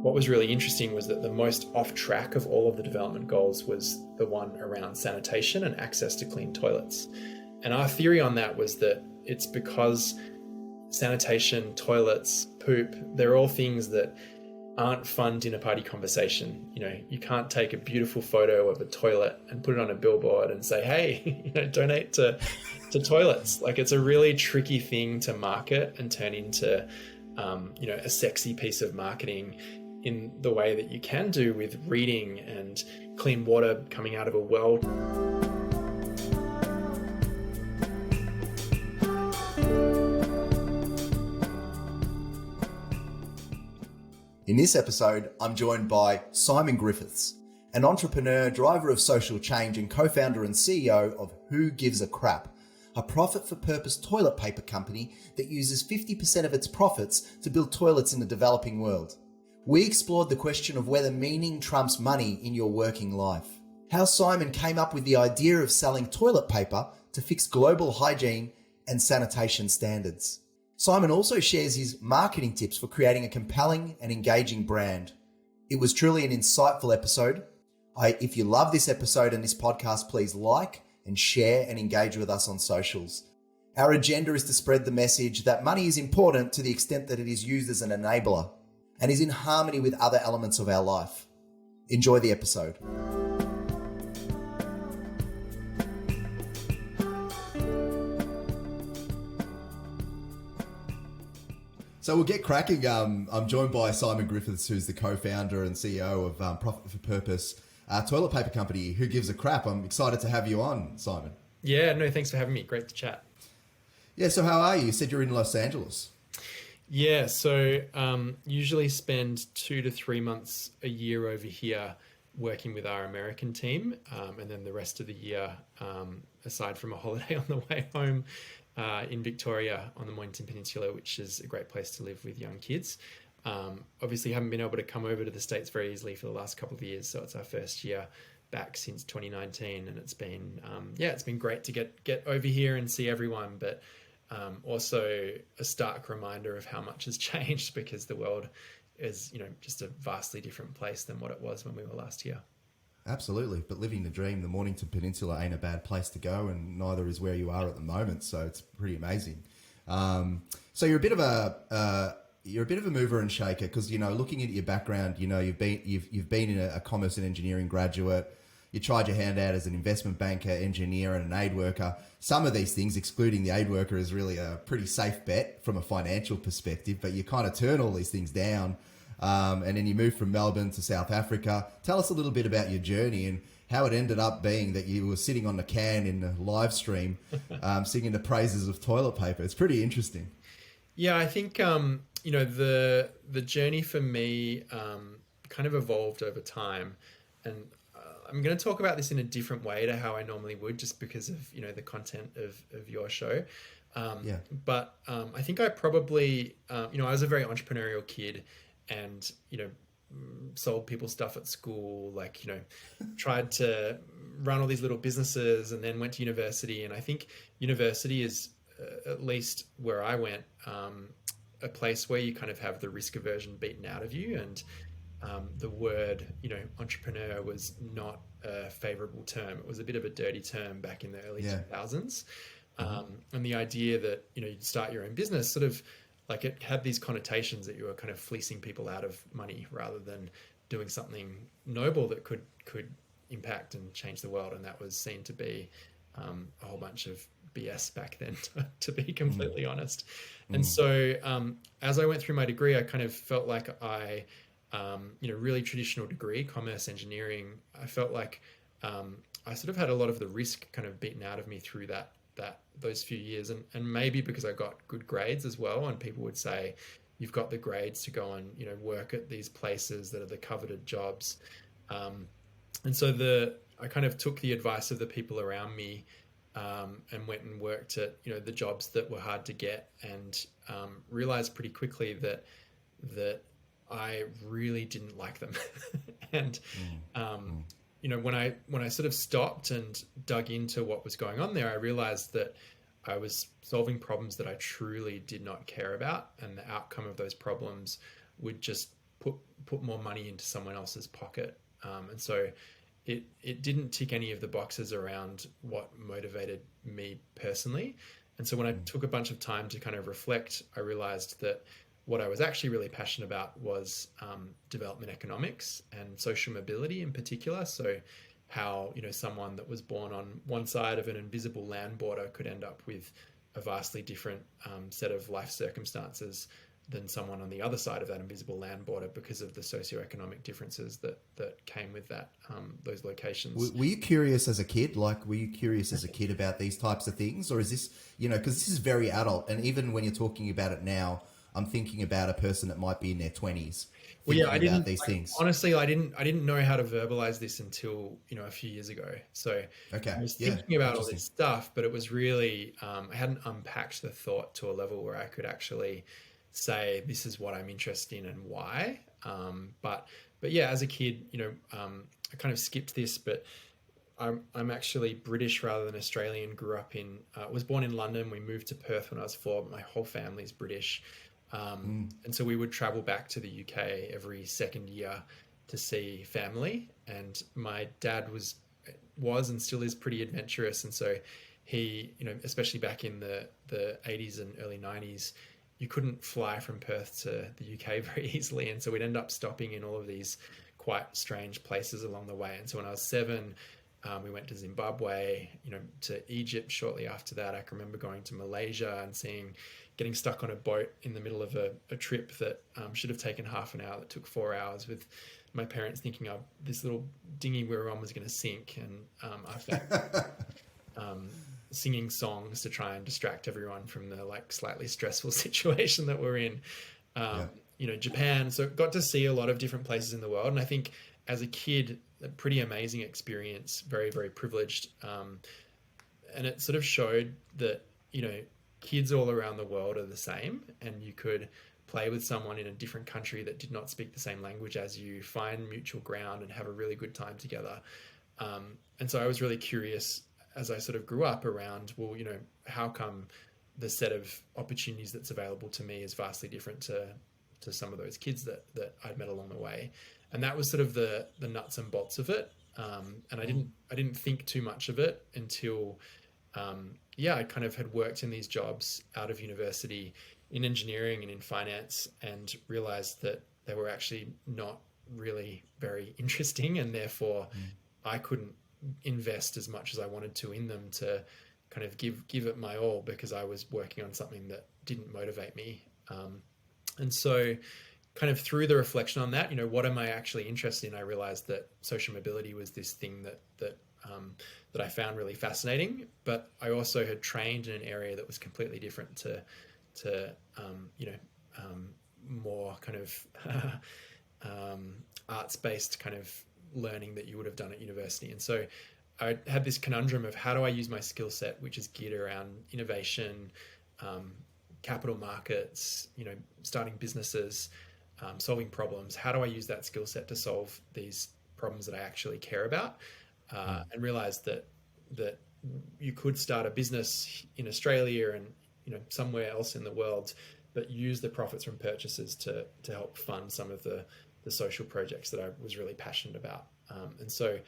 what was really interesting was that the most off track of all of the development goals was the one around sanitation and access to clean toilets. And our theory on that was that it's because sanitation, toilets, poop, they're all things that aren't fun dinner party conversation. You can't take a beautiful photo of a toilet and put it on a billboard and say, hey, donate to toilets. Like, it's a really tricky thing to market and turn into, a sexy piece of marketing in the way that you can do with reading and clean water coming out of a well. In this episode, I'm joined by Simon Griffiths, an entrepreneur, driver of social change, and co-founder and CEO of Who Gives a Crap, a profit-for-purpose toilet paper company that uses 50% of its profits to build toilets in the developing world. We explored the question of whether meaning trumps money in your working life, how Simon came up with the idea of selling toilet paper to fix global hygiene and sanitation standards. Simon also shares his marketing tips for creating a compelling and engaging brand. It was truly an insightful episode. If you love this episode and this podcast, please like and share and engage with us on socials. Our agenda is to spread the message that money is important to the extent that it is used as an enabler and is in harmony with other elements of our life. Enjoy the episode. So we'll get cracking. I'm joined by Simon Griffiths, who's the co-founder and CEO of Profit for Purpose toilet paper company, Who Gives a Crap. I'm excited to have you on, Simon. Yeah, no, thanks for having me. Great to chat. Yeah, so how are you? You said you're in Los Angeles. Yeah, so usually spend 2 to 3 months a year over here working with our American team, and then the rest of the year, aside from a holiday on the way home, in Victoria on the Mornington Peninsula, which is a great place to live with young kids. Obviously haven't been able to come over to the States very easily for the last couple of years. So it's our first year back since 2019. And it's been, it's been great to get over here and see everyone, but also a stark reminder of how much has changed, because the world is, just a vastly different place than what it was when we were last here. Absolutely. But living the dream, the Mornington Peninsula ain't a bad place to go, and neither is where you are at the moment. So it's pretty amazing. So you're a bit of a mover and shaker, because, looking at your background, you've been in a commerce and engineering graduate. You tried your hand out as an investment banker, engineer, and an aid worker. Some of these things, excluding the aid worker, is really a pretty safe bet from a financial perspective, but you kind of turn all these things down. And then you moved from Melbourne to South Africa. Tell us a little bit about your journey and how it ended up being that you were sitting on the can in the live stream, singing the praises of toilet paper. It's pretty interesting. Yeah, I think, the journey for me kind of evolved over time. And I'm going to talk about this in a different way to how I normally would, just because of, the content of your show. But I think I probably, I was a very entrepreneurial kid, and, sold people stuff at school, tried to run all these little businesses, and then went to university. And I think university is, at least where I went, a place where you kind of have the risk aversion beaten out of you. And the word, entrepreneur was not a favorable term. It was a bit of a dirty term back in the early 2000s. And the idea that, you'd start your own business sort of, it had these connotations that you were kind of fleecing people out of money rather than doing something noble that could impact and change the world. And that was seen to be a whole bunch of BS back then, to be completely honest. And so as I went through my degree, I kind of felt like I, really traditional degree, commerce engineering, I felt like I sort of had a lot of the risk kind of beaten out of me through those few years, and maybe because I got good grades as well, and people would say, you've got the grades to go and work at these places that are the coveted jobs, and so I kind of took the advice of the people around me, and went and worked at the jobs that were hard to get, and realized pretty quickly that I really didn't like them. And when I sort of stopped and dug into what was going on there, I realized that I was solving problems that I truly did not care about, and the outcome of those problems would just put put more money into someone else's pocket. And so it didn't tick any of the boxes around what motivated me personally. And so when I took a bunch of time to kind of reflect, I realized that what I was actually really passionate about was development economics and social mobility in particular. So how, someone that was born on one side of an invisible land border could end up with a vastly different set of life circumstances than someone on the other side of that invisible land border because of the socioeconomic differences that came with that those locations. Were you curious as a kid? Like, were you curious as a kid about these types of things? Or is this, because this is very adult. And even when you're talking about it now, I'm thinking about a person that might be in their 20s Well, thinking yeah, I about didn't these things. honestly, I didn't know how to verbalize this until, a few years ago. So Okay. I was Yeah. thinking about all Interesting. this stuff, but it was really, I hadn't unpacked the thought to a level where I could actually say, this is what I'm interested in and why. But yeah, as a kid, I kind of skipped this, but I'm actually British rather than Australian. Grew up was born in London. We moved to Perth when I was 4, but my whole family's British. And so we would travel back to the UK every second year to see family. And my dad was and still is pretty adventurous. And so he, especially back in the 80s and early 90s, you couldn't fly from Perth to the UK very easily. And so we'd end up stopping in all of these quite strange places along the way. And so when I was 7, we went to Zimbabwe, to Egypt shortly after that. I can remember going to Malaysia and getting stuck on a boat in the middle of a trip that should have taken half an hour, that took 4 hours, with my parents thinking this little dinghy we were on was going to sink. And I found singing songs to try and distract everyone from the slightly stressful situation that we're in. Japan. So got to see a lot of different places in the world. And I think as a kid, a pretty amazing experience, very, very privileged. And it sort of showed that, kids all around the world are the same, and you could play with someone in a different country that did not speak the same language as you, find mutual ground and have a really good time together. And so I was really curious as I sort of grew up around, well, how come the set of opportunities that's available to me is vastly different to some of those kids that I'd met along the way. And that was sort of the nuts and bolts of it. And I didn't think too much of it until, I kind of had worked in these jobs out of university in engineering and in finance, and realized that they were actually not really very interesting, and therefore I couldn't invest as much as I wanted to in them to kind of give it my all, because I was working on something that didn't motivate me. And so kind of through the reflection on that, what am I actually interested in? I realized that social mobility was this thing that I found really fascinating, but I also had trained in an area that was completely different to more kind of arts-based kind of learning that you would have done at university. And so I had this conundrum of, how do I use my skill set, which is geared around innovation, capital markets, starting businesses, solving problems. How do I use that skill set to solve these problems that I actually care about? And realized that you could start a business in Australia and somewhere else in the world, but use the profits from purchases to help fund some of the social projects that I was really passionate about. And so,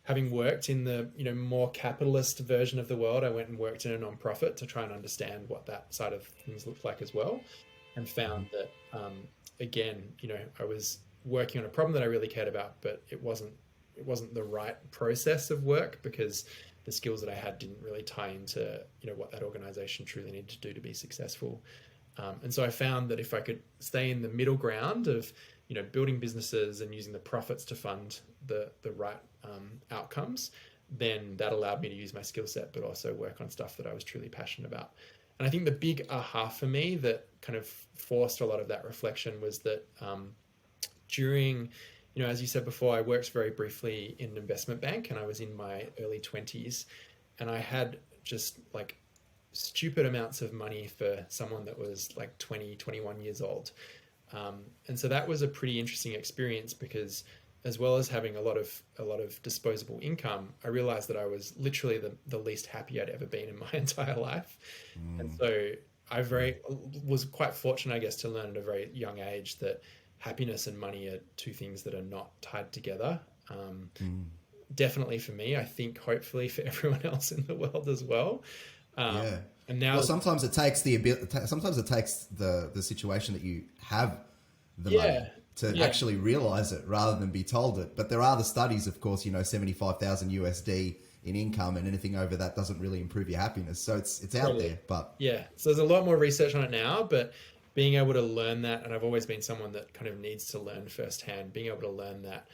having worked in the more capitalist version of the world, I went and worked in a nonprofit to try and understand what that side of things looked like as well, and found that again, I was working on a problem that I really cared about, but it wasn't the right process of work, because the skills that I had didn't really tie into what that organization truly needed to do to be successful. And so I found that if I could stay in the middle ground of building businesses and using the profits to fund the right outcomes, then that allowed me to use my skill set, but also work on stuff that I was truly passionate about. And I think the big aha for me that kind of forced a lot of that reflection was that during, as you said before, I worked very briefly in an investment bank, and I was in my early 20s, and I had just stupid amounts of money for someone that was 20, 21 years old. And so that was a pretty interesting experience, because as well as having a lot of disposable income, I realized that I was literally the least happy I'd ever been in my entire life. And so I was quite fortunate, I guess, to learn at a very young age that happiness and money are two things that are not tied together. Definitely for me, I think hopefully for everyone else in the world as well. Yeah. And Well, now, sometimes it takes the ability. Sometimes it takes the situation that you have the money yeah, to yeah, actually realize it rather than be told it. But there are the studies, of course. 75,000 USD in income, and anything over that doesn't really improve your happiness. So it's out totally. there. But Yeah. So there's a lot more research on it now, but being able to learn that, and I've always been someone that kind of needs to learn firsthand, being able to learn that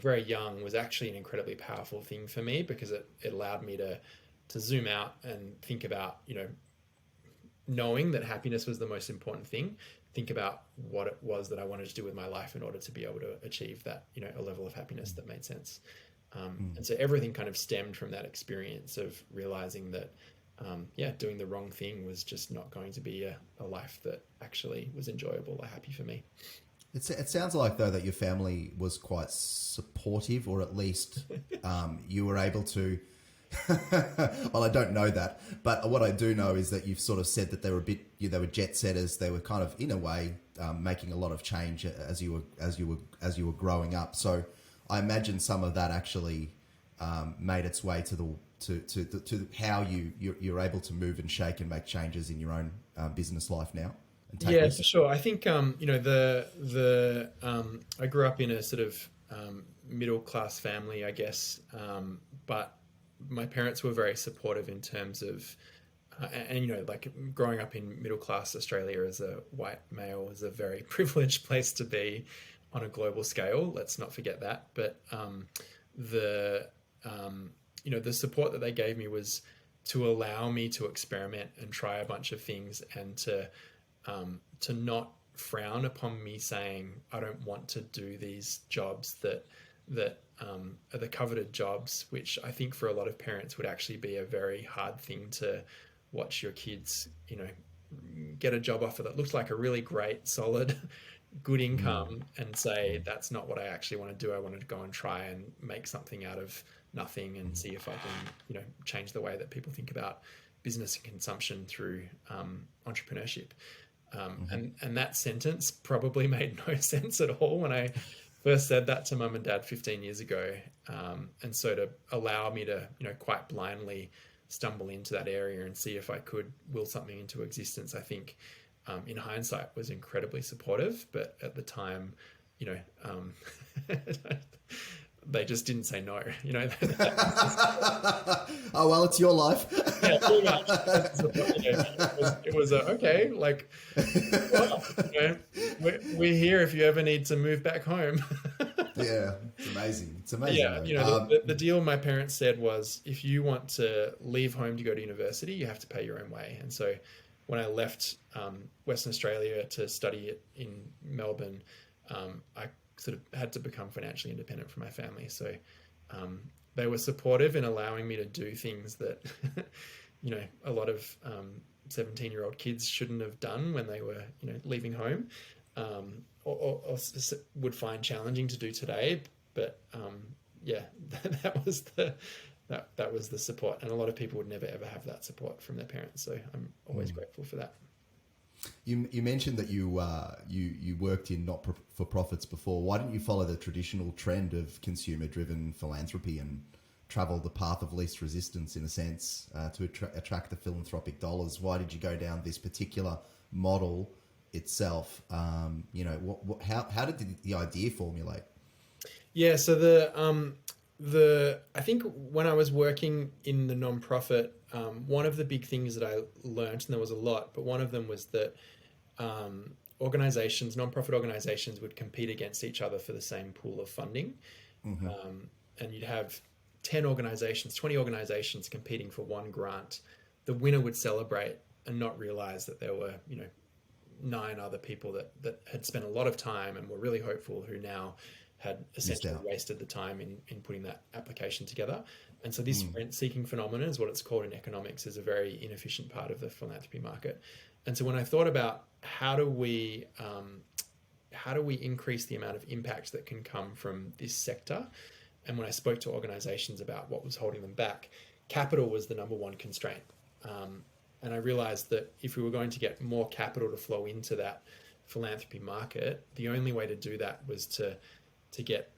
very young was actually an incredibly powerful thing for me because it allowed me to zoom out and think about, knowing that happiness was the most important thing, think about what it was that I wanted to do with my life in order to be able to achieve that, a level of happiness that made sense. And so everything kind of stemmed from that experience of realizing that, doing the wrong thing was just not going to be a life that actually was enjoyable or happy for me. it sounds like, though, that your family was quite supportive, or at least you were able to. Well, I don't know that, but what I do know is that you've sort of said that they were they were jet setters. They were kind of, in a way, making a lot of change as you were growing up. So I imagine some of that actually made its way to how you're able to move and shake and make changes in your own business life now and take Yeah, for risks. sure. I think the I grew up in a sort of middle class family, I guess, but my parents were very supportive in terms of, like growing up in middle class Australia as a white male is a very privileged place to be on a global scale. Let's not forget that. But the the support that they gave me was to allow me to experiment and try a bunch of things and to not frown upon me saying I don't want to do these jobs that are the coveted jobs, which I think for a lot of parents would actually be a very hard thing to watch your kids, get a job offer that looks like a really great, solid, good income and say, that's not what I actually want to do. I want to go and try and make something out of nothing and see if I can, change the way that people think about business and consumption through entrepreneurship. And that sentence probably made no sense at all when I first said that to mum and dad 15 years ago. And so to allow me to, quite blindly stumble into that area and see if I could will something into existence, I think in hindsight was incredibly supportive. But at the time, they just didn't say no, Oh, well, it's your life. Yeah, pretty much. It was okay, like, well, we're here if you ever need to move back home. Yeah, it's amazing. It's amazing, Yeah, though. the deal my parents said was if you want to leave home to go to university, you have to pay your own way. And so when I left Western Australia to study it in Melbourne, I sort of had to become financially independent from my family. So they were supportive in allowing me to do things that, a lot of 17-year-old kids shouldn't have done when they were, leaving home, or would find challenging to do today. But yeah, that was that was the support, and a lot of people would never ever have that support from their parents. So I'm always grateful for that. You mentioned that you worked in not for profits before. Why didn't you follow the traditional trend of consumer driven philanthropy and travel the path of least resistance, in a sense, to attract the philanthropic dollars? Why did you go down this particular model itself? How did the idea formulate? Yeah, so I think when I was working in the nonprofit, one of the big things that I learned, and there was a lot, but one of them was that nonprofit organizations would compete against each other for the same pool of funding. And you'd have 10 organizations, 20 organizations competing for one grant. The winner would celebrate and not realize that there were, 9 other people that had spent a lot of time and were really hopeful, who now had essentially wasted the time in putting that application together. And so this rent-seeking phenomenon is what it's called in economics, is a very inefficient part of the philanthropy market. And so when I thought about how do we increase the amount of impact that can come from this sector, and when I spoke to organizations about what was holding them back, capital was the number one constraint. And I realized that if we were going to get more capital to flow into that philanthropy market, the only way to do that was to get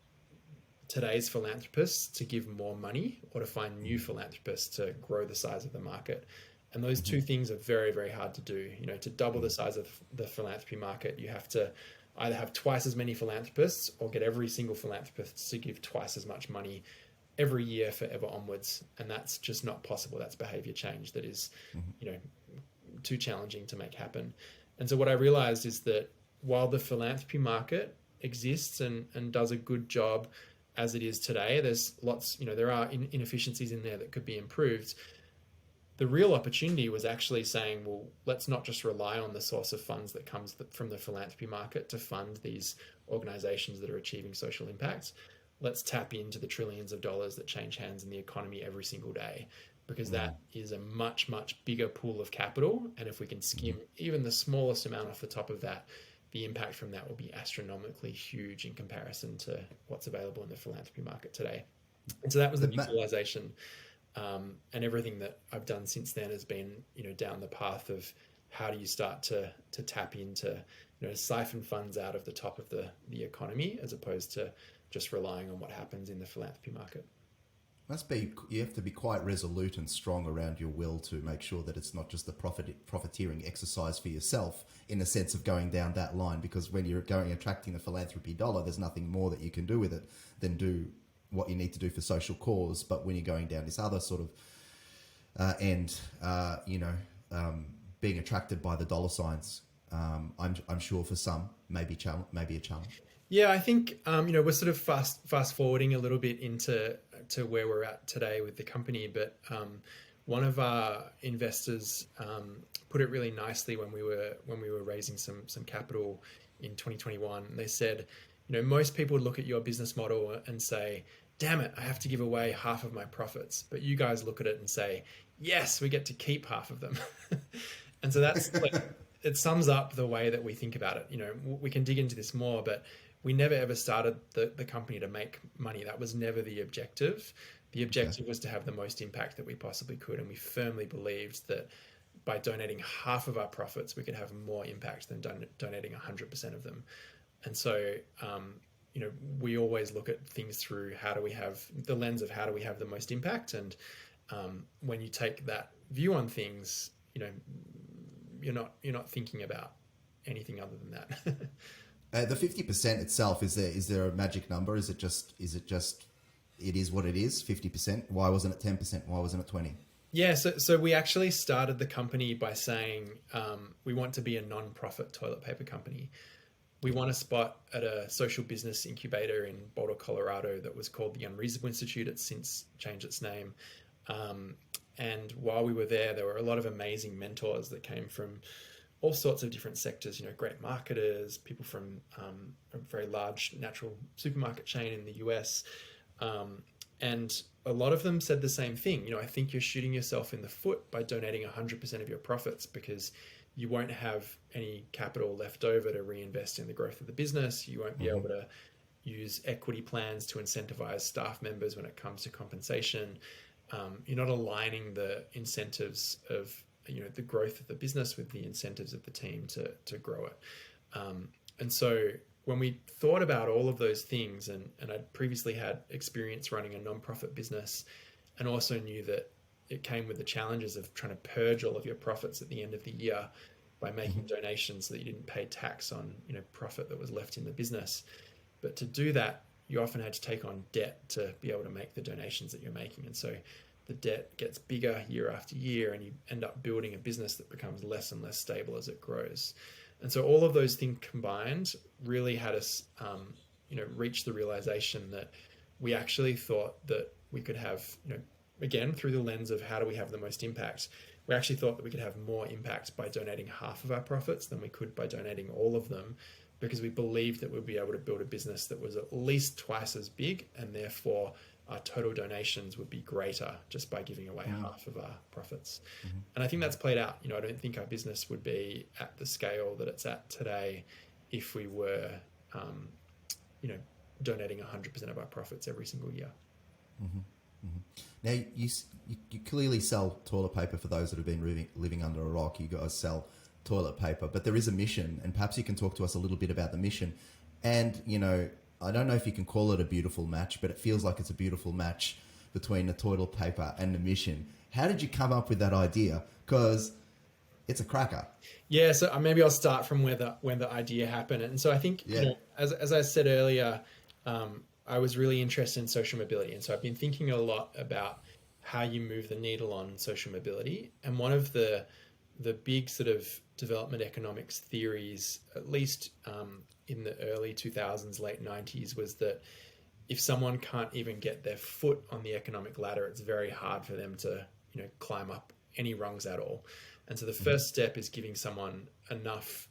today's philanthropists to give more money or to find new philanthropists to grow the size of the market. And those two things are very, very hard to do. To double the size of the philanthropy market, you have to either have twice as many philanthropists or get every single philanthropist to give twice as much money every year forever onwards. And that's just not possible. That's behavior change that is, too challenging to make happen. And so what I realized is that while the philanthropy market exists and does a good job as it is today, there's lots, there are inefficiencies in there that could be improved. The real opportunity was actually saying, well, let's not just rely on the source of funds that comes from the philanthropy market to fund these organizations that are achieving social impact. Let's tap into the trillions of dollars that change hands in the economy every single day, because that is a much, much bigger pool of capital. And if we can skim even the smallest amount off the top of that, the impact from that will be astronomically huge in comparison to what's available in the philanthropy market today. And so that was the big realization. And everything that I've done since then has been, down the path of how do you start to tap into, siphon funds out of the top of the economy, as opposed to just relying on what happens in the philanthropy market. You have to be quite resolute and strong around your will to make sure that it's not just a profiteering exercise for yourself in the sense of going down that line, because when you're attracting the philanthropy dollar, there's nothing more that you can do with it than do what you need to do for social cause. But when you're going down this other sort of being attracted by the dollar signs, I'm sure for some maybe a challenge. Yeah, I think we're sort of fast forwarding a little bit to where we're at today with the company, but one of our investors put it really nicely when we were raising some capital in 2021. They said, most people would look at your business model and say, damn it, I have to give away half of my profits. But you guys look at it and say, yes, we get to keep half of them. And so that's it sums up the way that we think about it. We can dig into this more, but we never ever started the company to make money. That was never the objective. The objective was to have the most impact that we possibly could. And we firmly believed that by donating half of our profits, we could have more impact than donating 100% of them. And so, we always look at things through the lens of how do we have the most impact. And when you take that view on things, you're not thinking about anything other than that. The 50% itself, is there a magic number? Is it just it is what it is, 50%? Why wasn't it 10%? Why wasn't it 20%? Yeah, so we actually started the company by saying we want to be a non-profit toilet paper company. We won a spot at a social business incubator in Boulder, Colorado that was called the Unreasonable Institute. It's since changed its name. And while we were there were a lot of amazing mentors that came from all sorts of different sectors, great marketers, people from a very large natural supermarket chain in the US. And a lot of them said the same thing. I think you're shooting yourself in the foot by donating 100% of your profits, because you won't have any capital left over to reinvest in the growth of the business. You won't be able to use equity plans to incentivize staff members when it comes to compensation. You're not aligning the incentives of the growth of the business with the incentives of the team to grow it. And so when we thought about all of those things, and I'd previously had experience running a nonprofit business, and also knew that it came with the challenges of trying to purge all of your profits at the end of the year by making donations so that you didn't pay tax on profit that was left in the business. But to do that, you often had to take on debt to be able to make the donations that you're making. And so the debt gets bigger year after year, and you end up building a business that becomes less and less stable as it grows. And so all of those things combined really had us, reach the realization that we actually thought that we could have, again, through the lens of how do we have the most impact, we actually thought that we could have more impact by donating half of our profits than we could by donating all of them, because we believed that we'd be able to build a business that was at least twice as big, and therefore our total donations would be greater just by giving away half of our profits. And I think that's played out. I don't think our business would be at the scale that it's at today if we were, donating 100% of our profits every single year. Now, you clearly sell toilet paper. For those that have been living under a rock, you guys sell toilet paper, but there is a mission, and perhaps you can talk to us a little bit about the mission. And, I don't know if you can call it a beautiful match, but it feels like it's a beautiful match between the toilet paper and the mission. How did you come up with that idea? Because it's a cracker. Yeah, so maybe I'll start from where the idea happened. And so I think, Yeah. as I said earlier, I was really interested in social mobility. And so I've been thinking a lot about how you move the needle on social mobility. And one of the big sort of development economics theories, at least in the early 2000s, late 90s, was that if someone can't even get their foot on the economic ladder, it's very hard for them to, climb up any rungs at all. And so the first step is giving someone enough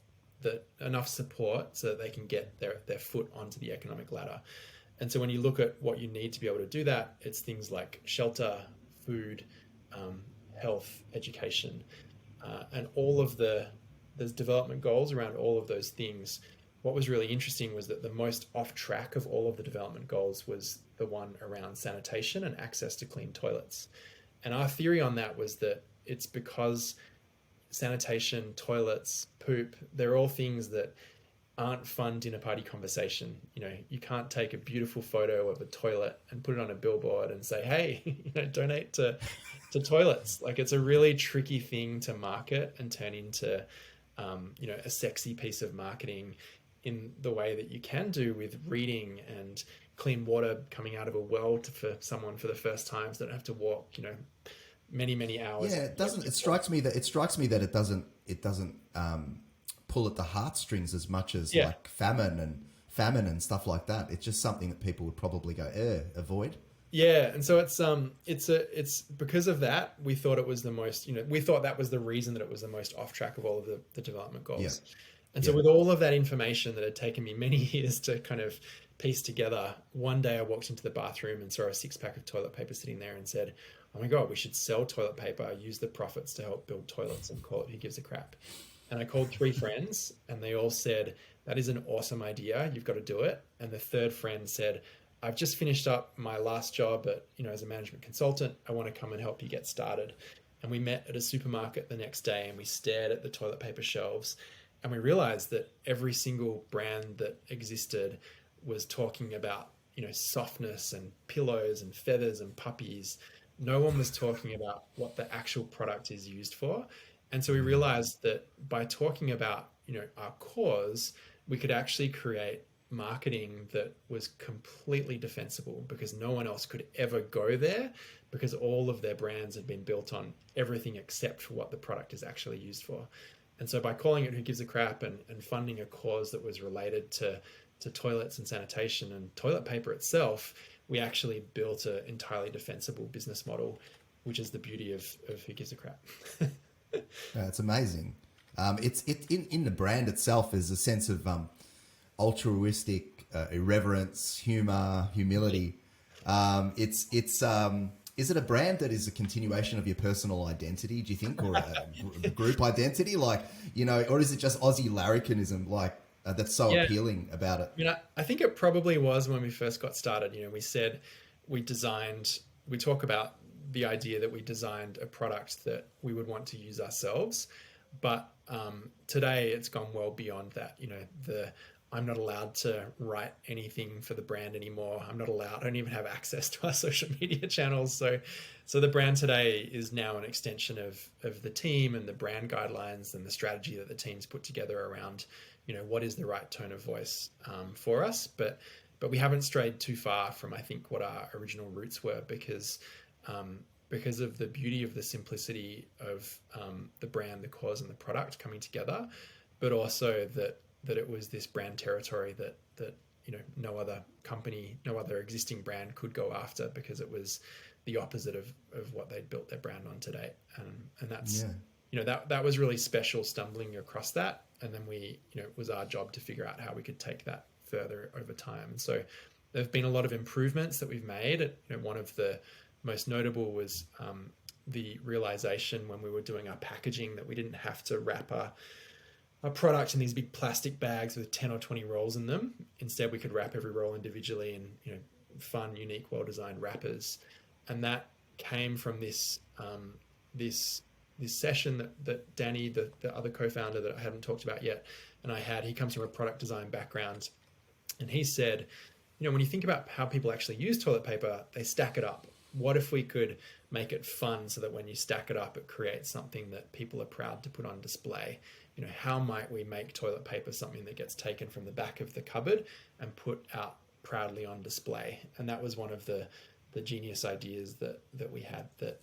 support so that they can get their foot onto the economic ladder. And so when you look at what you need to be able to do that, it's things like shelter, food, health, education, and all of there's development goals around all of those things. What was really interesting was that the most off track of all of the development goals was the one around sanitation and access to clean toilets. And our theory on that was that it's because sanitation, toilets, poop, they're all things that aren't fun dinner party conversation. You can't take a beautiful photo of a toilet and put it on a billboard and say, hey, donate to toilets. Like, it's a really tricky thing to market and turn into, a sexy piece of marketing in the way that you can do with reading and clean water coming out of a well for someone for the first time, so they don't have to walk, many hours. Yeah, it doesn't. It strikes me that it doesn't pull at the heartstrings as much as like famine and stuff like that. It's just something that people would probably go, avoid. Yeah, and so it's because of that we thought it was the most, we thought that was the reason that it was the most off track of all of the development goals. Yeah. And so with all of that information that had taken me many years to kind of piece together, one day I walked into the bathroom and saw a 6-pack of toilet paper sitting there and said, oh my God, we should sell toilet paper, use the profits to help build toilets, and call it Who Gives a Crap. And I called 3 friends and they all said, that is an awesome idea, you've got to do it. And the third friend said, I've just finished up my last job as a management consultant. I want to come and help you get started. And we met at a supermarket the next day and we stared at the toilet paper shelves. And we realized that every single brand that existed was talking about, softness and pillows and feathers and puppies. No one was talking about what the actual product is used for. And so we realized that by talking about, our cause, we could actually create marketing that was completely defensible, because no one else could ever go there, because all of their brands had been built on everything except for what the product is actually used for. And so by calling it Who Gives a Crap and funding a cause that was related to toilets and sanitation and toilet paper itself, we actually built an entirely defensible business model, which is the beauty of Who Gives a Crap. It's amazing. It's in the brand itself is a sense of altruistic irreverence, humor, humility. Is it a brand that is a continuation of your personal identity, do you think, or a group identity, or is it just Aussie larrikinism, that's so appealing about it? I think it probably was when we first got started. We said we talk about the idea that we designed a product that we would want to use ourselves, but today it's gone well beyond that. I'm not allowed to write anything for the brand anymore. I don't even have access to our social media channels. So the brand today is now an extension of the team and the brand guidelines and the strategy that the team's put together around, what is the right tone of voice for us. But we haven't strayed too far from, I think, what our original roots were, because of the beauty of the simplicity of the brand, the cause, and the product coming together, but also that it was this brand territory that no other company, no other existing brand could go after, because it was the opposite of what they'd built their brand on to date. And that's, that was really special, stumbling across that. And then it was our job to figure out how we could take that further over time. And so there've been a lot of improvements that we've made. One of the most notable was the realization when we were doing our packaging that we didn't have to wrap a product in these big plastic bags with 10 or 20 rolls in them. Instead, we could wrap every roll individually in fun, unique, well-designed wrappers. And that came from this this session that Danny, the other co-founder that I haven't talked about yet, and he comes from a product design background, and he said, when you think about how people actually use toilet paper, they stack it up. What if we could make it fun so that when you stack it up, it creates something that people are proud to put on display? How might we make toilet paper something that gets taken from the back of the cupboard and put out proudly on display? And that was one of the genius ideas that we had that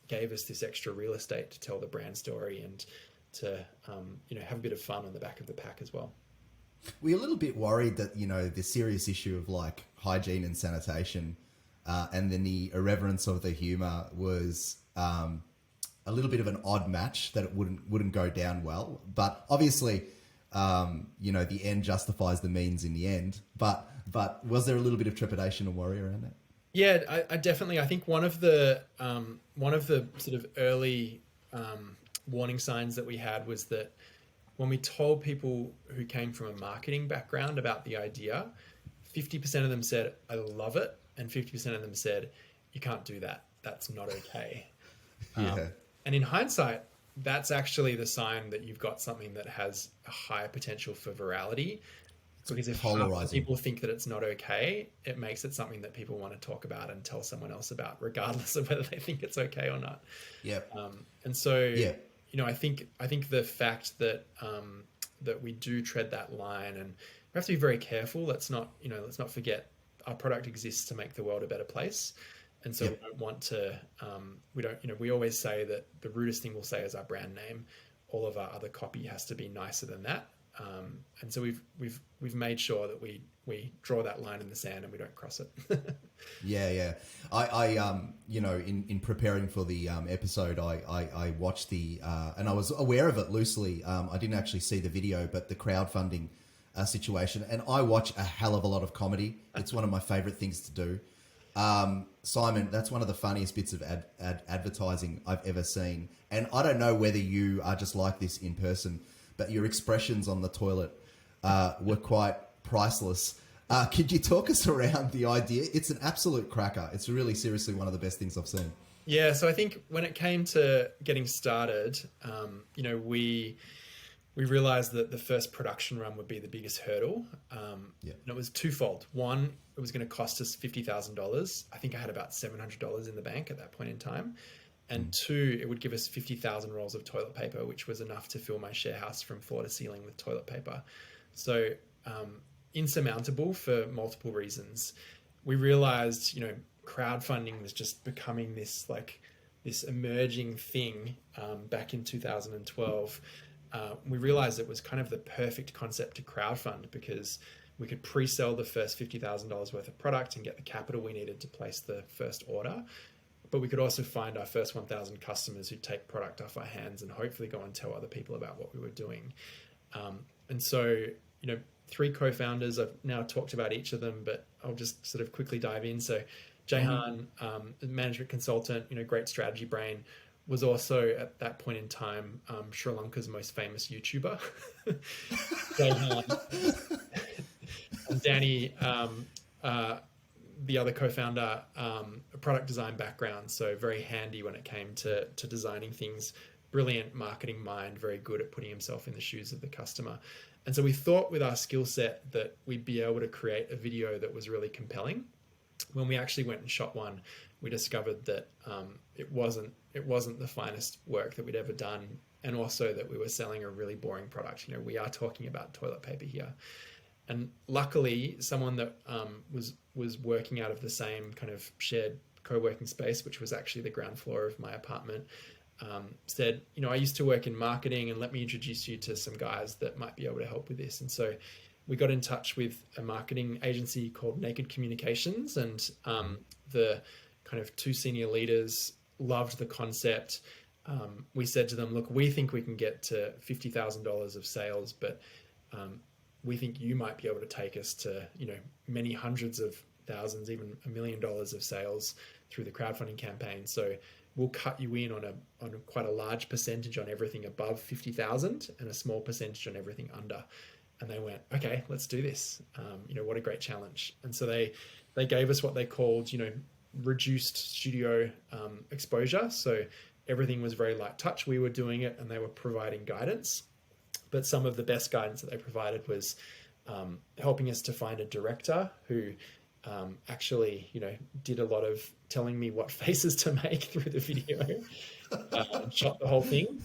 gave us this extra real estate to tell the brand story and to have a bit of fun on the back of the pack as well. We're a little bit worried that the serious issue of like hygiene and sanitation, and then the irreverence of the humor was a little bit of an odd match, that it wouldn't go down well. But obviously, the end justifies the means in the end. But was there a little bit of trepidation and worry around that? Yeah, I definitely. I think one of the sort of early warning signs that we had was that when we told people who came from a marketing background about the idea, 50% of them said, "I love it," and 50% of them said, "You can't do that. That's not okay." Yeah. And in hindsight, that's actually the sign that you've got something that has a higher potential for virality. Because if people think that it's not okay, it makes it something that people want to talk about and tell someone else about, regardless of whether they think it's okay or not. Yeah. And so, I think the fact that that we do tread that line, and we have to be very careful. Let's not forget our product exists to make the world a better place. And so we don't want to, we always say that the rudest thing we'll say is our brand name. All of our other copy has to be nicer than that. And so we've made sure that we draw that line in the sand and we don't cross it. Yeah. I in preparing for the episode, I watched and I was aware of it loosely. I didn't actually see the video, but the crowdfunding situation, and I watch a hell of a lot of comedy. It's one of my favorite things to do. Simon, that's one of the funniest bits of advertising I've ever seen. And I don't know whether you are just like this in person, but your expressions on the toilet were quite priceless. Could you talk us around the idea? It's an absolute cracker. It's really seriously one of the best things I've seen. Yeah, so I think when it came to getting started, we realized that the first production run would be the biggest hurdle. And it was twofold. One, it was going to cost us $50,000. I think I had about $700 in the bank at that point in time. And two, it would give us 50,000 rolls of toilet paper, which was enough to fill my share house from floor to ceiling with toilet paper. So insurmountable for multiple reasons. We realized, crowdfunding was just becoming this emerging thing back in 2012. We realized it was kind of the perfect concept to crowdfund because we could pre-sell the first $50,000 worth of product and get the capital we needed to place the first order. But we could also find our first 1,000 customers who take product off our hands and hopefully go and tell other people about what we were doing. And so, 3 co-founders, I've now talked about each of them, but I'll just sort of quickly dive in. So Jahan, management consultant, great strategy brain, was also at that point in time Sri Lanka's most famous YouTuber. And Danny, the other co-founder, a product design background, so very handy when it came to designing things. Brilliant marketing mind, very good at putting himself in the shoes of the customer. And so we thought with our skill set that we'd be able to create a video that was really compelling. When we actually went and shot one, we discovered that it wasn't the finest work that we'd ever done, and also that we were selling a really boring product. We are talking about toilet paper here. And luckily, someone that was working out of the same kind of shared co-working space, which was actually the ground floor of my apartment, said, I used to work in marketing, and let me introduce you to some guys that might be able to help with this. And so we got in touch with a marketing agency called Naked Communications, and the kind of 2 senior leaders loved the concept. We said to them, look, we think we can get to $50,000 of sales, but we think you might be able to take us to, many hundreds of thousands, even $1 million of sales through the crowdfunding campaign. So we'll cut you in on quite a large percentage on everything above 50,000 and a small percentage on everything under. And they went, okay, let's do this. What a great challenge. And so they gave us what they called, reduced studio exposure. So everything was very light touch. We were doing it and they were providing guidance. But some of the best guidance that they provided was helping us to find a director who actually, did a lot of telling me what faces to make through the video, shot the whole thing.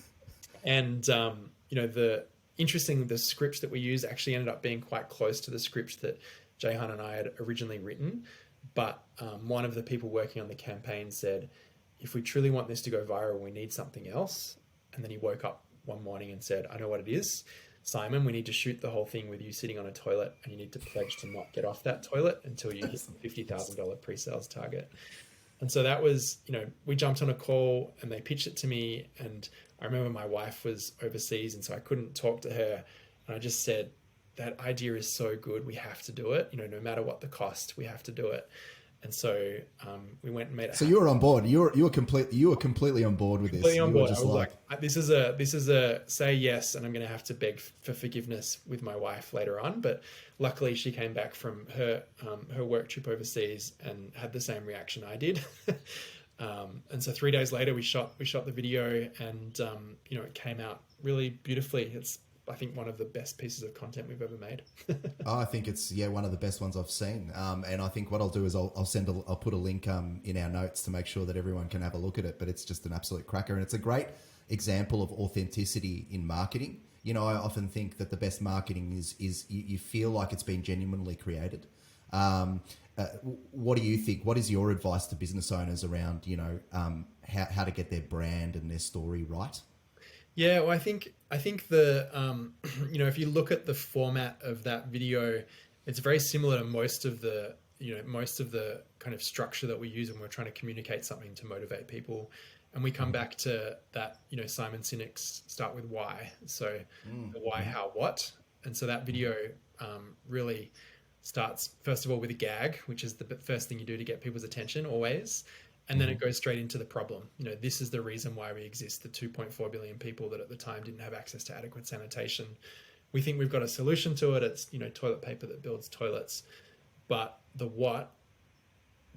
And, the script that we used actually ended up being quite close to the script that Jahan and I had originally written. But one of the people working on the campaign said, if we truly want this to go viral, we need something else. And then he woke up one morning and said, I know what it is. Simon, we need to shoot the whole thing with you sitting on a toilet, and you need to pledge to not get off that toilet until you hit the $50,000 pre-sales target. And so that was, we jumped on a call and they pitched it to me. And I remember my wife was overseas, and so I couldn't talk to her. And I just said, that idea is so good. We have to do it. No matter what the cost, we have to do it. And so we went and made it. So you were on board. You were completely on board with this. Completely on board. I was like, this is a say yes, and I'm going to have to beg for forgiveness with my wife later on. But luckily, she came back from her work trip overseas and had the same reaction I did. And so 3 days later, we shot the video, and it came out really beautifully. It's, I think, one of the best pieces of content we've ever made. I think it's one of the best ones I've seen. And I think what I'll do is I'll put a link in our notes to make sure that everyone can have a look at it. But it's just an absolute cracker, and it's a great example of authenticity in marketing. I often think that the best marketing is you feel like it's been genuinely created. What do you think? What is your advice to business owners around how to get their brand and their story right? Yeah, well, I think the if you look at the format of that video, it's very similar to most of the kind of structure that we use when we're trying to communicate something to motivate people. And we come back to that, Simon Sinek's start with why. So the why, how, what. And so that video really starts, first of all, with a gag, which is the first thing you do to get people's attention always. And then it goes straight into the problem. This is the reason why we exist, the 2.4 billion people that at the time didn't have access to adequate sanitation. We think we've got a solution to it. It's, toilet paper that builds toilets. But the what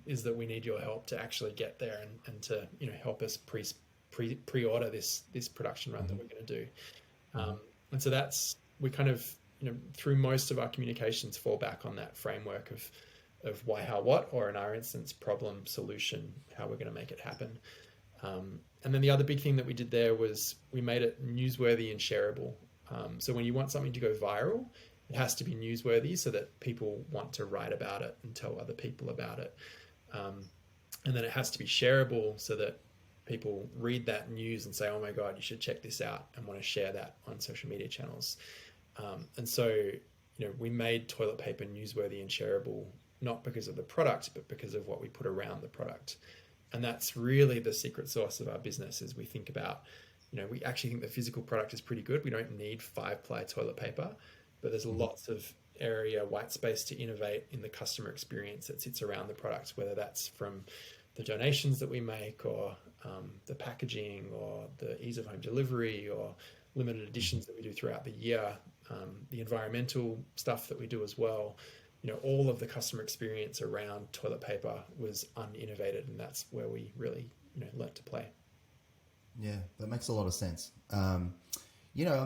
is that we need your help to actually get there and to, help us pre-order this production run that we're going to do. And so we kind of, through most of our communications fall back on that framework of why, how, what, or in our instance, problem, solution, how we're going to make it happen. And then the other big thing that we did there was we made it newsworthy and shareable. So when you want something to go viral, it has to be newsworthy so that people want to write about it and tell other people about it. And then it has to be shareable so that people read that news and say, oh my God, you should check this out, and want to share that on social media channels. And so, we made toilet paper newsworthy and shareable, not because of the product, but because of what we put around the product. And that's really the secret sauce of our business. As we think about, we actually think the physical product is pretty good. We don't need 5-ply toilet paper, but there's lots of white space to innovate in the customer experience that sits around the product, whether that's from the donations that we make, or the packaging, or the ease of home delivery, or limited editions that we do throughout the year, the environmental stuff that we do as well. All of the customer experience around toilet paper was uninnovated, and that's where we really, learnt to play. Yeah, that makes a lot of sense. I'm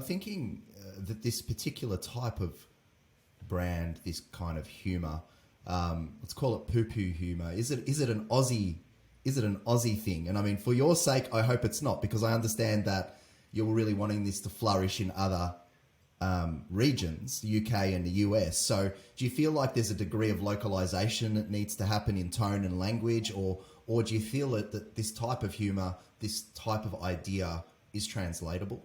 thinking that this particular type of brand, this kind of humor, let's call it poo-poo humor. Is it an Aussie thing? And I mean, for your sake, I hope it's not, because I understand that you're really wanting this to flourish in other regions, the UK and the US. So do you feel like there's a degree of localization that needs to happen in tone and language, or do you feel that this type of humor, this type of idea is translatable?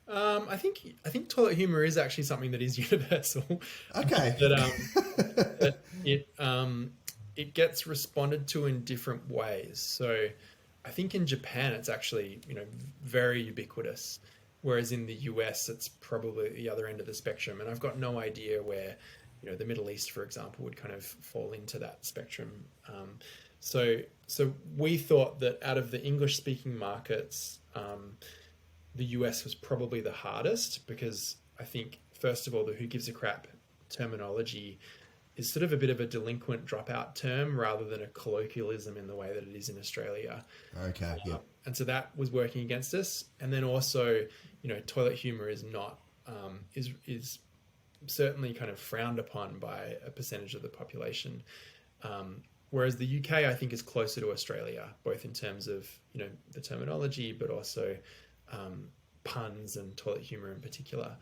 I think toilet humor is actually something that is universal. Okay. that it gets responded to in different ways. So I think in Japan it's actually, very ubiquitous. Whereas in the US, it's probably the other end of the spectrum. And I've got no idea where, the Middle East, for example, would kind of fall into that spectrum. So we thought that out of the English-speaking markets, the US was probably the hardest, because I think, first of all, the who gives a crap terminology is sort of a bit of a delinquent dropout term rather than a colloquialism in the way that it is in Australia. Okay, yeah. And so that was working against us. And then also, toilet humor is not, is certainly kind of frowned upon by a percentage of the population. Whereas the UK, I think, is closer to Australia, both in terms of, the terminology, but also puns and toilet humor in particular.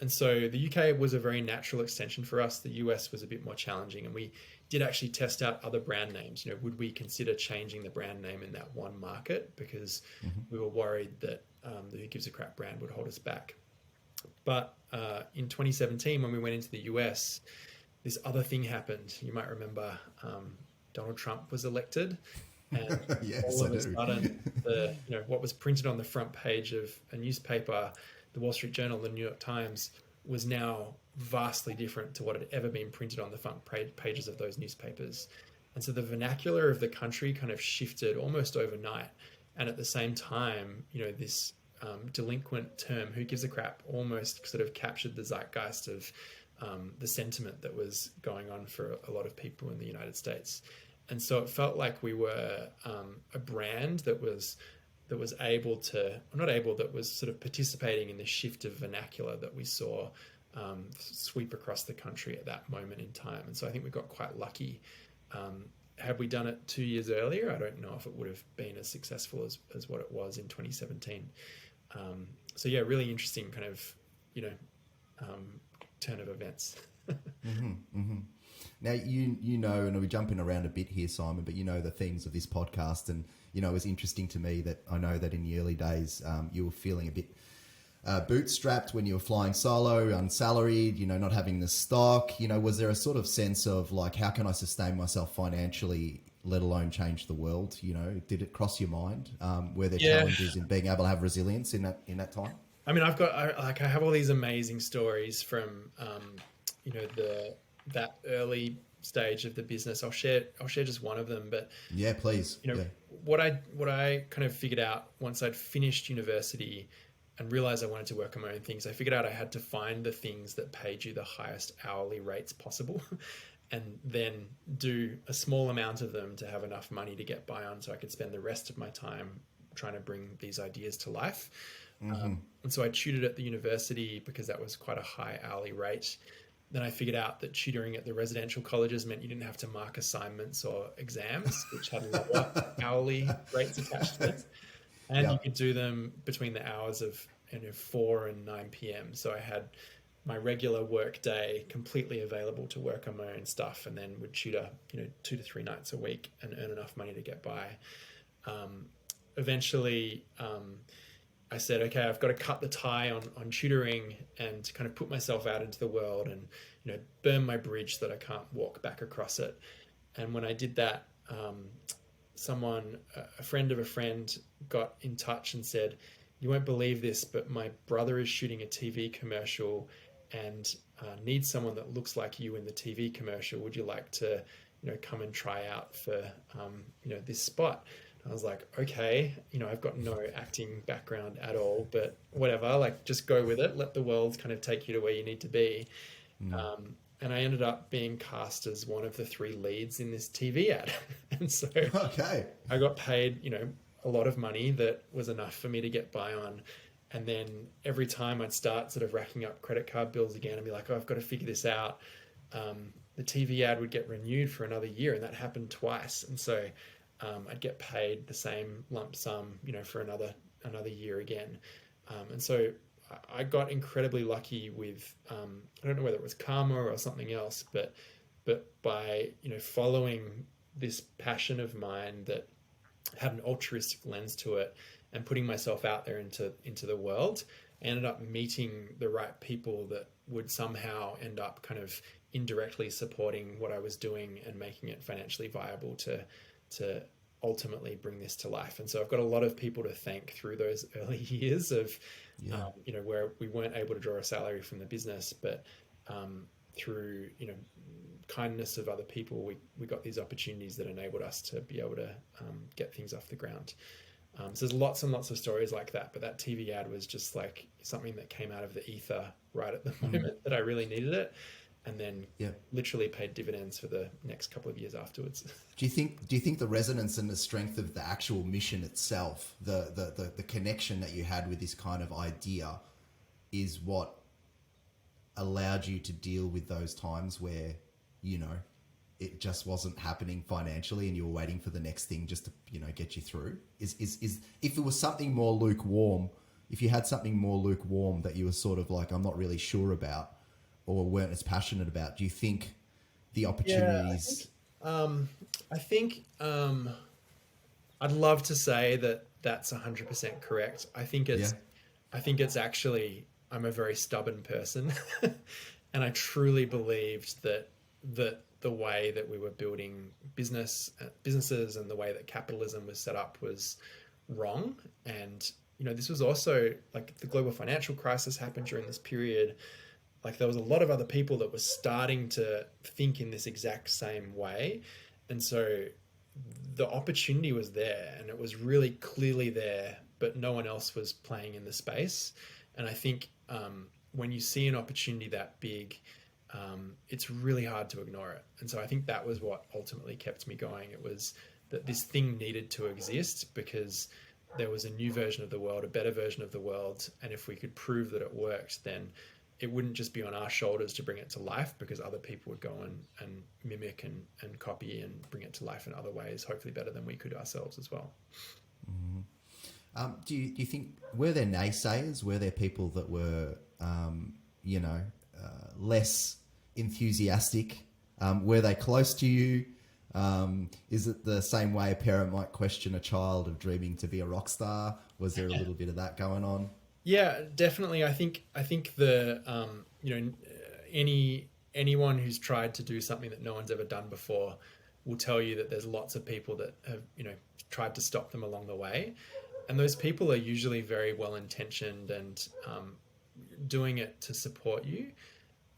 And so the UK was a very natural extension for us. The US was a bit more challenging, and we did actually test out other brand names. Would we consider changing the brand name in that one market? Because we were worried that the Who Gives a Crap brand would hold us back. But in 2017, when we went into the US, this other thing happened. You might remember Donald Trump was elected, and yes, all of a sudden, what was printed on the front page of a newspaper, the Wall Street Journal, the New York Times, was now vastly different to what had ever been printed on the front pages of those newspapers. And so the vernacular of the country kind of shifted almost overnight. And at the same time, this delinquent term, who gives a crap, almost sort of captured the zeitgeist of the sentiment that was going on for a lot of people in the United States. And so it felt like we were a brand that was able to, that was sort of participating in the shift of vernacular that we saw sweep across the country at that moment in time. And so I think we got quite lucky. Had we done it 2 years earlier, I don't know if it would have been as successful as what it was in 2017. So yeah, really interesting kind of, turn of events. Now, and we're jumping around a bit here, Simon, but the themes of this podcast, and, it was interesting to me that I know that in the early days, you were feeling a bit bootstrapped when you were flying solo, unsalaried, not having the stock. Was there a sort of sense of like, how can I sustain myself financially, let alone change the world? Did it cross your mind? Were there challenges in being able to have resilience in that time? I mean, I have all these amazing stories from, that early stage of the business. I'll share just one of them, but yeah, please. What I kind of figured out once I'd finished university and realized I wanted to work on my own things, I figured out I had to find the things that paid you the highest hourly rates possible and then do a small amount of them to have enough money to get by on so I could spend the rest of my time trying to bring these ideas to life. And so I tutored at the university because that was quite a high hourly rate. Then I figured out that tutoring at the residential colleges meant you didn't have to mark assignments or exams, which had lower hourly rates attached to it. And you could do them between the hours of 4 and 9 p.m. So I had my regular work day completely available to work on my own stuff, and then would tutor 2 to 3 nights a week and earn enough money to get by. Eventually, I said, okay, I've got to cut the tie on tutoring and kind of put myself out into the world and, burn my bridge so that I can't walk back across it. And when I did that, a friend of a friend got in touch and said, you won't believe this, but my brother is shooting a TV commercial and needs someone that looks like you in the TV commercial. Would you like to, come and try out for, this spot? I was like, okay, I've got no acting background at all, but whatever, like just go with it. Let the world kind of take you to where you need to be. And I ended up being cast as one of the 3 leads in this TV ad. And so I got paid, a lot of money that was enough for me to get by on. And then every time I'd start sort of racking up credit card bills again and be like, oh, I've got to figure this out. The TV ad would get renewed for another year, and that happened twice. And so I'd get paid the same lump sum, for another year again. And so I got incredibly lucky with, I don't know whether it was karma or something else, but by, following this passion of mine that had an altruistic lens to it and putting myself out there into the world, I ended up meeting the right people that would somehow end up kind of indirectly supporting what I was doing and making it financially viable to ultimately bring this to life. And so I've got a lot of people to thank through those early years of, where we weren't able to draw a salary from the business, but through, kindness of other people, we got these opportunities that enabled us to be able to get things off the ground. So there's lots and lots of stories like that, but that TV ad was just like something that came out of the ether right at the moment that I really needed it. and then Yeah. literally paid dividends for the next couple of years afterwards. Do you think the resonance and the strength of the actual mission itself, the connection that you had with this kind of idea, is what allowed you to deal with those times where, you know, it just wasn't happening financially and you were waiting for the next thing just to, you know, get you through? Is if it was something more lukewarm, if you had something more lukewarm that you were sort of like, I'm not really sure about, or weren't as passionate about, do you think the Yeah, opportunities? I think I'd love to say that that's 100% correct. Yeah. I think it's actually, I'm a very stubborn person, and I truly believed that the way that we were building businesses and the way that capitalism was set up was wrong. And you know, this was also like the global financial crisis happened during this period. Like there was a lot of other people that were starting to think in this exact same way, and so the opportunity was there and it was really clearly there, but no one else was playing in the space. And I think when you see an opportunity that big, it's really hard to ignore it. And so I think that was what ultimately kept me going. It was that this thing needed to exist because there was a new version of the world, a better version of the world. And if we could prove that it worked, then it wouldn't just be on our shoulders to bring it to life, because other people would go and mimic and copy and bring it to life in other ways, hopefully better than we could ourselves as well. Do you think, were there naysayers? Were there people that were, you know, less enthusiastic? Were they close to you? Is it the same way a parent might question a child of dreaming to be a rock star? Was there a little bit of that going on? Yeah, definitely. I think the anyone who's tried to do something that no one's ever done before will tell you that there's lots of people that have, you know, tried to stop them along the way, and those people are usually very well intentioned and doing it to support you.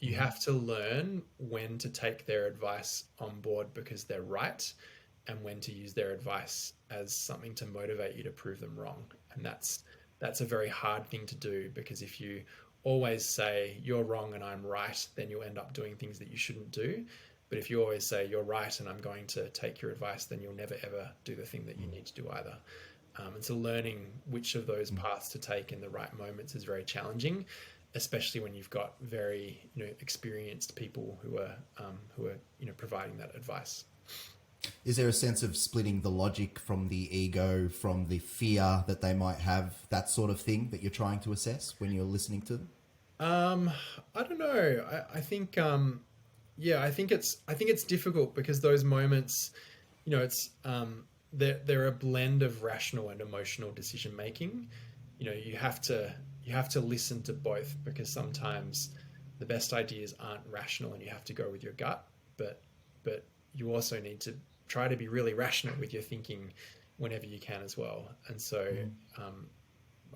You have to learn when to take their advice on board because they're right, and when to use their advice as something to motivate you to prove them wrong. And that's a very hard thing to do, because if you always say you're wrong and I'm right, then you'll end up doing things that you shouldn't do. But if you always say you're right and I'm going to take your advice, then you'll never ever do the thing that you need to do either. And so learning which of those paths to take in the right moments is very challenging, especially when you've got very, you know, experienced people who are you know, providing that advice. Is there a sense of splitting the logic from the ego, from the fear that they might have, that sort of thing that you're trying to assess when you're listening to them? I don't know. I think yeah, I think it's difficult because those moments, you know, it's they're a blend of rational and emotional decision making. You know, you have to listen to both, because sometimes the best ideas aren't rational and you have to go with your gut, but you also need to try to be really rational with your thinking whenever you can as well. And so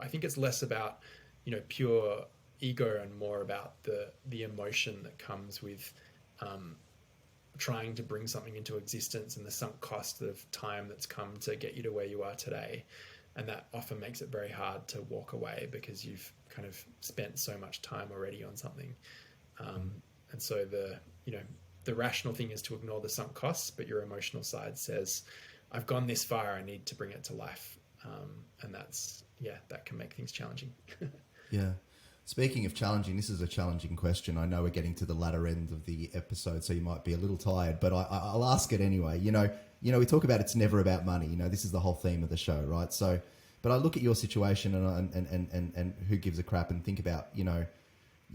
I think it's less about, you know, pure ego and more about the emotion that comes with trying to bring something into existence and the sunk cost of time that's come to get you to where you are today. And that often makes it very hard to walk away because you've kind of spent so much time already on something. And so the rational thing is to ignore the sunk costs, but your emotional side says, I've gone this far, I need to bring it to life. And that can make things challenging. Yeah. Speaking of challenging, this is a challenging question. I know we're getting to the latter end of the episode, so you might be a little tired, but I'll ask it anyway. You know, we talk about it's never about money. You know, this is the whole theme of the show, right? So, but I look at your situation and who gives a crap, and think about, you know,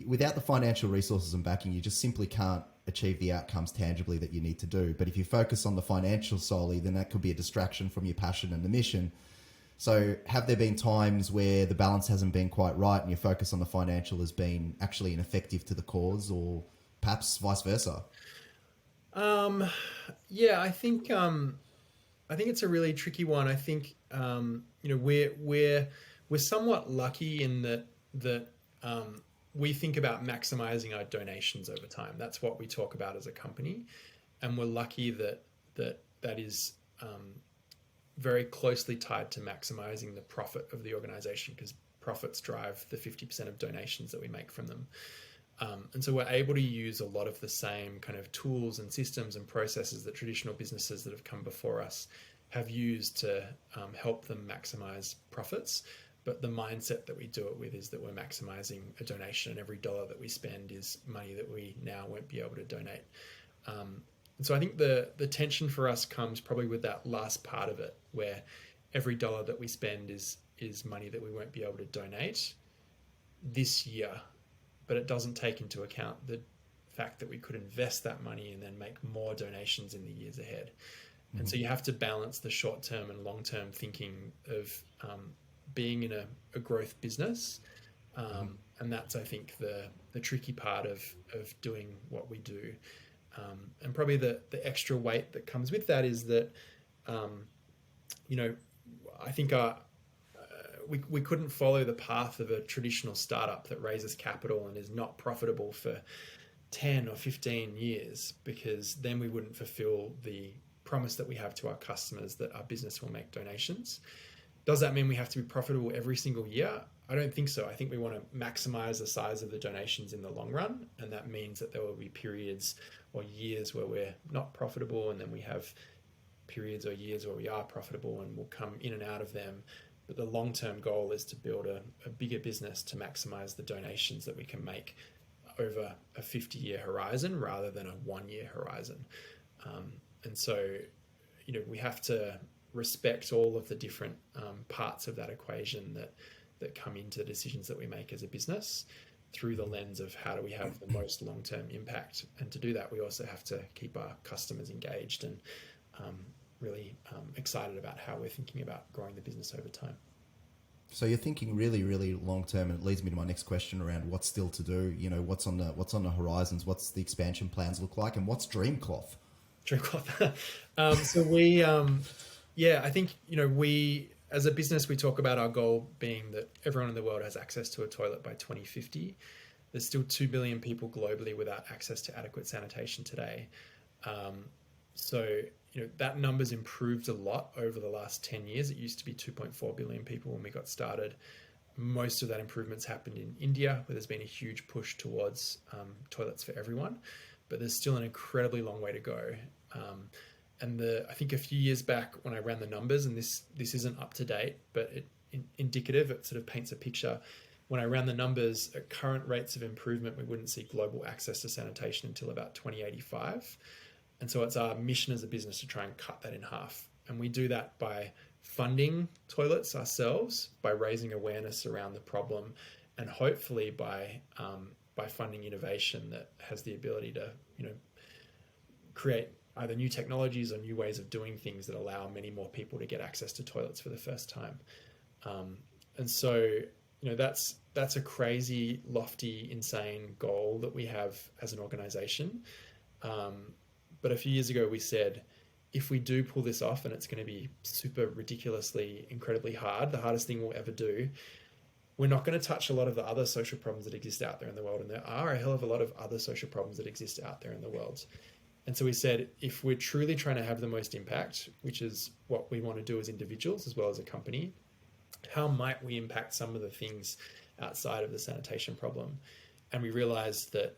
without the financial resources and backing, you just simply can't achieve the outcomes tangibly that you need to do. But if you focus on the financial solely, then that could be a distraction from your passion and the mission. So have there been times where the balance hasn't been quite right and your focus on the financial has been actually ineffective to the cause, or perhaps vice versa? Yeah, I think it's a really tricky one. I think you know, we're somewhat lucky in that we think about maximizing our donations over time. That's what we talk about as a company, and we're lucky that is very closely tied to maximizing the profit of the organization, because profits drive the 50% of donations that we make from them. And so we're able to use a lot of the same kind of tools and systems and processes that traditional businesses that have come before us have used to help them maximize profits. But the mindset that we do it with is that we're maximizing a donation, and every dollar that we spend is money that we now won't be able to donate. And so I think the tension for us comes probably with that last part of it, where every dollar that we spend is money that we won't be able to donate this year, but it doesn't take into account the fact that we could invest that money and then make more donations in the years ahead. And so you have to balance the short-term and long-term thinking of being in a growth business. And that's, I think, the tricky part of doing what we do. And probably the extra weight that comes with that is that, I think we couldn't follow the path of a traditional startup that raises capital and is not profitable for 10 or 15 years, because then we wouldn't fulfill the promise that we have to our customers that our business will make donations. Does that mean we have to be profitable every single year? I don't think so. I think we want to maximize the size of the donations in the long run. And that means that there will be periods or years where we're not profitable, and then we have periods or years where we are profitable, and we'll come in and out of them. But the long-term goal is to build a bigger business to maximize the donations that we can make over a 50-year horizon rather than a 1-year horizon. And so, we have to respect all of the different parts of that equation that come into the decisions that we make as a business through the lens of how do we have the most long-term impact. And to do that, we also have to keep our customers engaged and really excited about how we're thinking about growing the business over time. So you're thinking really, really long term, and it leads me to my next question around what's still to do. What's on the horizons? What's the expansion plans look like, and what's Dreamcloth? Dreamcloth. So we, I think we as a business, we talk about our goal being that everyone in the world has access to a toilet by 2050. There's still 2 billion people globally without access to adequate sanitation today. So that number's improved a lot over the last 10 years. It used to be 2.4 billion people when we got started. Most of that improvement's happened in India, where there's been a huge push towards toilets for everyone, but there's still an incredibly long way to go. And I think a few years back when I ran the numbers, and this isn't up to date, but indicative, it sort of paints a picture. When I ran the numbers at current rates of improvement, we wouldn't see global access to sanitation until about 2085. And so it's our mission as a business to try and cut that in half. And we do that by funding toilets ourselves, by raising awareness around the problem, and hopefully by funding innovation that has the ability to, create either new technologies or new ways of doing things that allow many more people to get access to toilets for the first time. And so, that's a crazy, lofty, insane goal that we have as an organization. But a few years ago, we said, if we do pull this off, and it's going to be super ridiculously, incredibly hard, the hardest thing we'll ever do, we're not going to touch a lot of the other social problems that exist out there in the world. And there are a hell of a lot of other social problems that exist out there in the world. And so we said, if we're truly trying to have the most impact, which is what we want to do as individuals as well as a company, how might we impact some of the things outside of the sanitation problem? And we realized that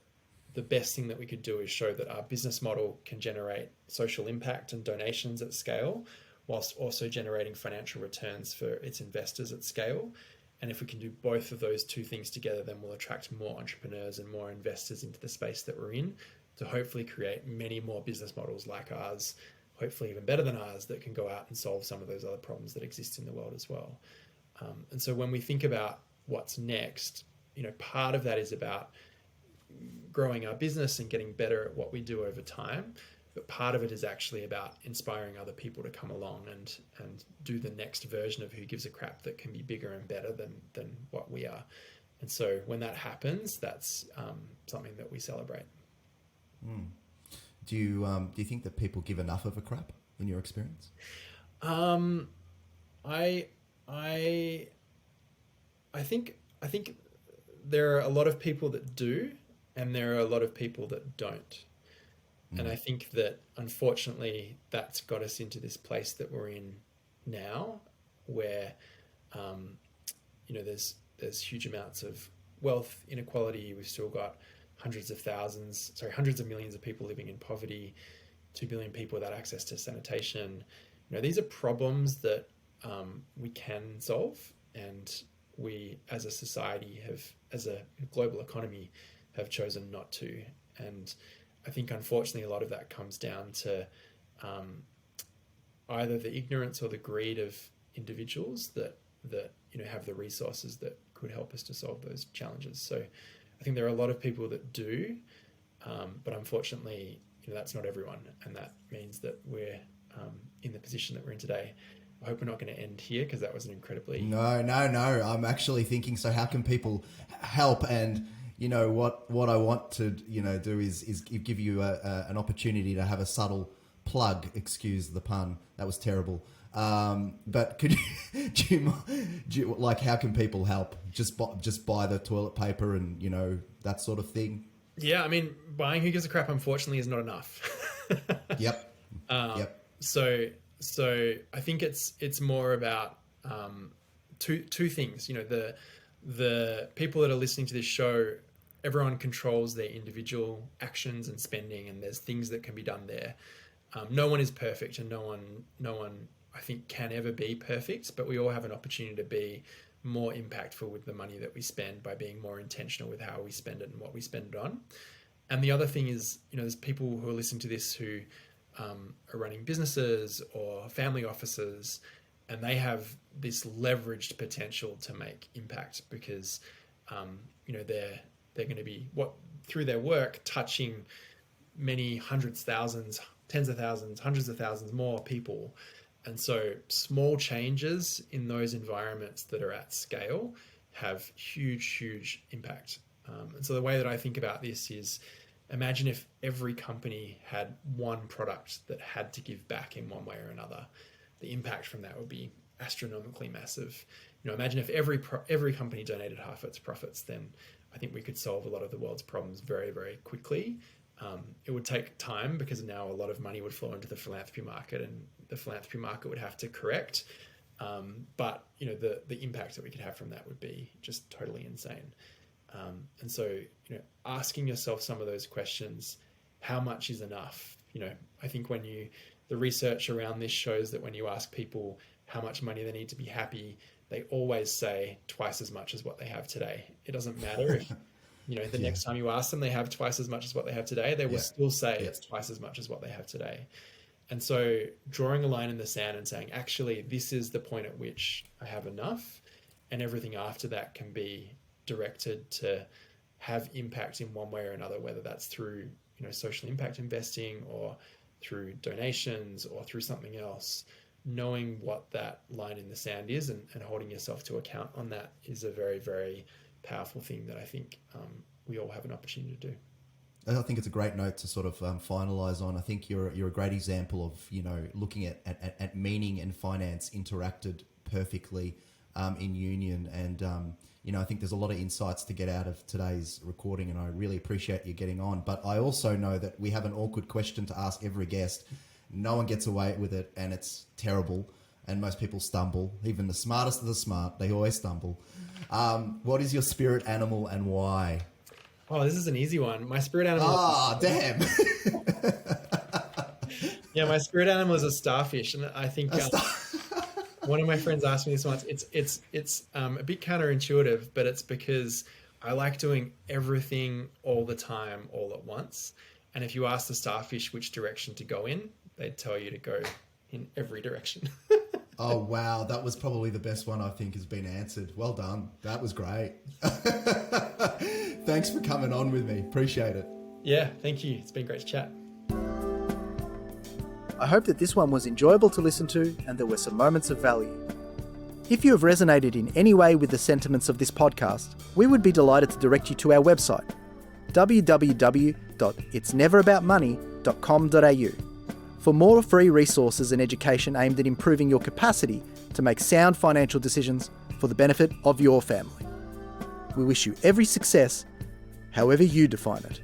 the best thing that we could do is show that our business model can generate social impact and donations at scale, whilst also generating financial returns for its investors at scale. And if we can do both of those two things together, then we'll attract more entrepreneurs and more investors into the space that we're in, to hopefully create many more business models like ours, hopefully even better than ours, that can go out and solve some of those other problems that exist in the world as well. And so when we think about what's next, part of that is about growing our business and getting better at what we do over time. But part of it is actually about inspiring other people to come along and do the next version of Who Gives a Crap that can be bigger and better than what we are. And so when that happens, that's something that we celebrate. Do you think that people give enough of a crap in your experience? I think there are a lot of people that do, and there are a lot of people that don't. And I think that unfortunately that's got us into this place that we're in now, where there's huge amounts of wealth inequality. We've still got hundreds of millions of people living in poverty, 2 billion people without access to sanitation. These are problems that we can solve, and we as a society as a global economy, have chosen not to. And I think unfortunately a lot of that comes down to either the ignorance or the greed of individuals that have the resources that could help us to solve those challenges. So I think there are a lot of people that do, but unfortunately, that's not everyone, and that means that we're in the position that we're in today. I hope we're not going to end here, because that was an incredibly... No. I'm actually thinking, so how can people help? And what I want to do is give you an opportunity to have a subtle plug. Excuse the pun, that was terrible. But could you, like, how can people help? Just buy the toilet paper and that sort of thing. Yeah, I mean, buying Who Gives a Crap, unfortunately, is not enough. Yep. So I think it's more about two things. The people that are listening to this show, everyone controls their individual actions and spending, and there's things that can be done there. No one is perfect, and no one I think can ever be perfect, but we all have an opportunity to be more impactful with the money that we spend by being more intentional with how we spend it and what we spend it on. And the other thing is, there's people who are listening to this who are running businesses or family offices, and they have this leveraged potential to make impact, because they're going to be through their work touching many hundreds, thousands, tens of thousands, hundreds of thousands more people. And so small changes in those environments that are at scale have huge impact. And so the way that I think about this is, imagine if every company had one product that had to give back in one way or another. The impact from that would be astronomically massive. Imagine if every company donated half its profits, then I think we could solve a lot of the world's problems very, very quickly. It would take time, because now a lot of money would flow into the philanthropy market, and the philanthropy market would have to correct. But the impact that we could have from that would be just totally insane. And so asking yourself some of those questions: how much is enough? I think the research around this shows that when you ask people how much money they need to be happy, they always say twice as much as what they have today. It doesn't matter if the next time you ask them, they have twice as much as what they have today, they will still say it's twice as much as what they have today. And so drawing a line in the sand and saying, actually, this is the point at which I have enough, and everything after that can be directed to have impact in one way or another, whether that's through social impact investing, or through donations, or through something else. Knowing what that line in the sand is and holding yourself to account on that is a very, very powerful thing that I think we all have an opportunity to do. I think it's a great note to sort of finalize on. I think you're a great example of looking at meaning and finance interacted perfectly in union, and I think there's a lot of insights to get out of today's recording, and I really appreciate you getting on. But I also know that we have an awkward question to ask every guest. No one gets away with it, and it's terrible, and most people stumble. Even the smartest of the smart, they always stumble. What is your spirit animal and why? Oh, this is an easy one. My spirit animal... Ah, damn. Yeah, my spirit animal is a starfish, and I think one of my friends asked me this once. It's a bit counterintuitive, but it's because I like doing everything all the time, all at once. And if you ask the starfish which direction to go in, they'd tell you to go in every direction. Oh, wow. That was probably the best one I think has been answered. Well done. That was great. Thanks for coming on with me. Appreciate it. Yeah, thank you. It's been great to chat. I hope that this one was enjoyable to listen to and there were some moments of value. If you have resonated in any way with the sentiments of this podcast, we would be delighted to direct you to our website, www.itsneveraboutmoney.com.au, for more free resources and education aimed at improving your capacity to make sound financial decisions for the benefit of your family. We wish you every success, however you define it.